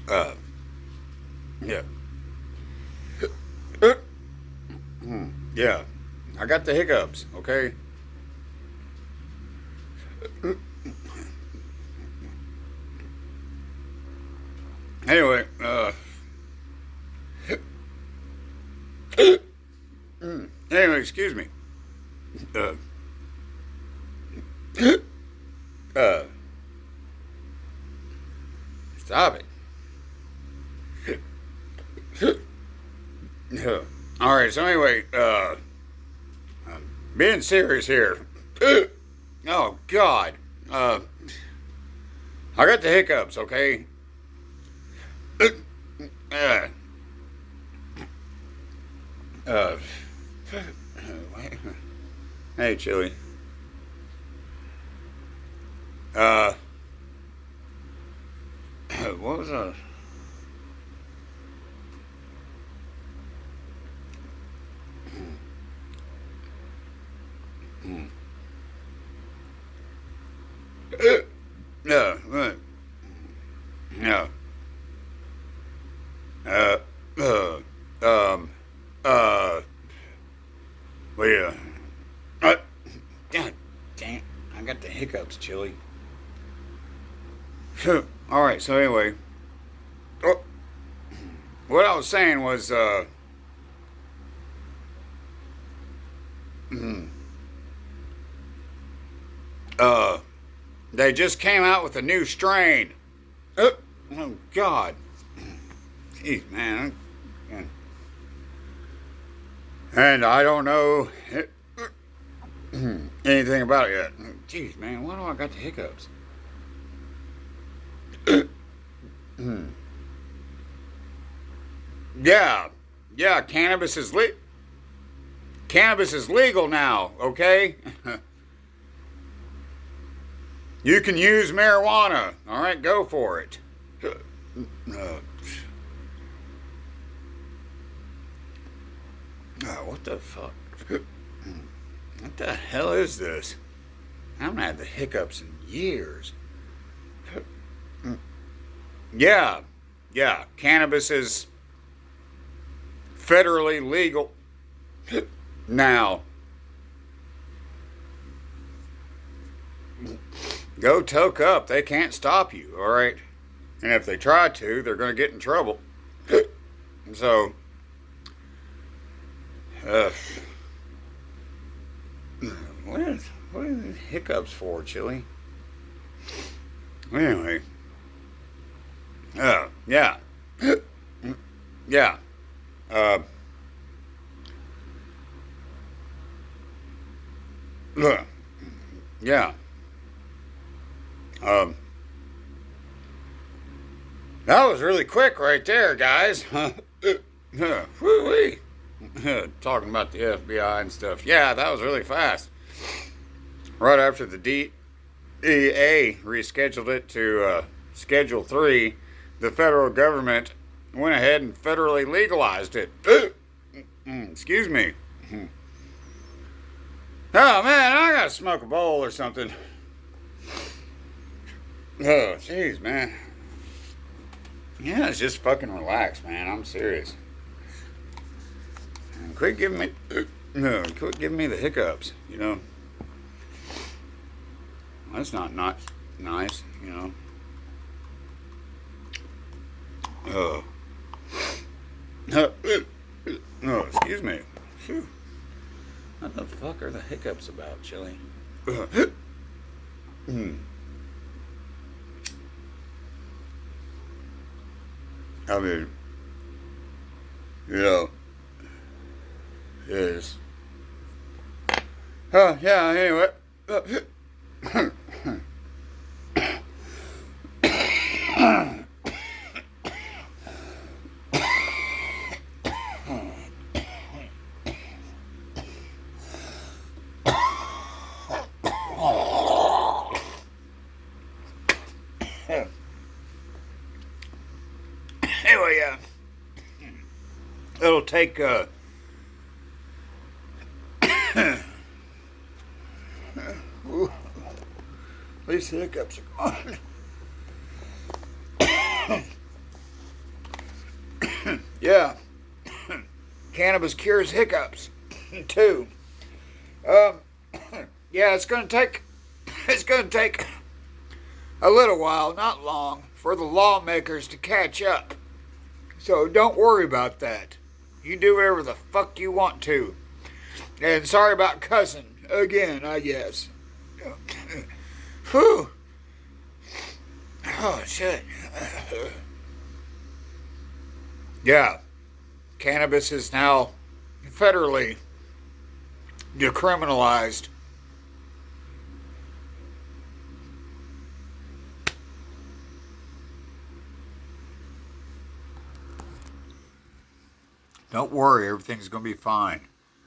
Uh, yeah. Yeah. I got the hiccups, okay? Anyway, anyway, excuse me. Uh, uh, Stop it. All right, so anyway, being serious here. Oh, God. I got the hiccups, okay? Uh, uh, hey, Chili. Uh, what was that? No, no. Uh, uh, um, uh, well, yeah. God damn, I got the hiccups, Chili. All right, so anyway, oh, what I was saying was, uh, they just came out with a new strain. Oh, God. Jeez, man. And I don't know anything about it yet. Jeez, man, why do I got the hiccups? Yeah, yeah, cannabis is legal now, okay? You can use marijuana. All right, go for it. What the fuck? What the hell is this? I haven't had the hiccups in years. Yeah, yeah, cannabis is federally legal now. Go toke up. They can't stop you, all right? And if they try to, they're going to get in trouble. So, uh, what are the hiccups for, Chili? Anyway, yeah, yeah, uh, yeah, um, that was really quick right there, guys. Woo-wee. Talking about the FBI and stuff. Yeah, that was really fast. Right after the DEA rescheduled it to Schedule 3, the federal government went ahead and federally legalized it. Excuse me. Oh, man, I gotta smoke a bowl or something. Oh, jeez, man. Yeah, it's just fucking relax, man. I'm serious. And quit giving me the hiccups, you know. That's not nice, you know. Oh. Oh, excuse me. Phew. What the fuck are the hiccups about, Chili? I mean, you know, is. Oh, yeah, anyway. Anyway, it'll take, these hiccups are gone. Yeah, cannabis cures hiccups too. Um, yeah, it's gonna take a little while, not long, for the lawmakers to catch up. So don't worry about that. You do whatever the fuck you want to. And sorry about cussing again, I guess. Whew. Oh shit. Yeah, cannabis is now federally decriminalized. Don't worry, everything's going to be fine.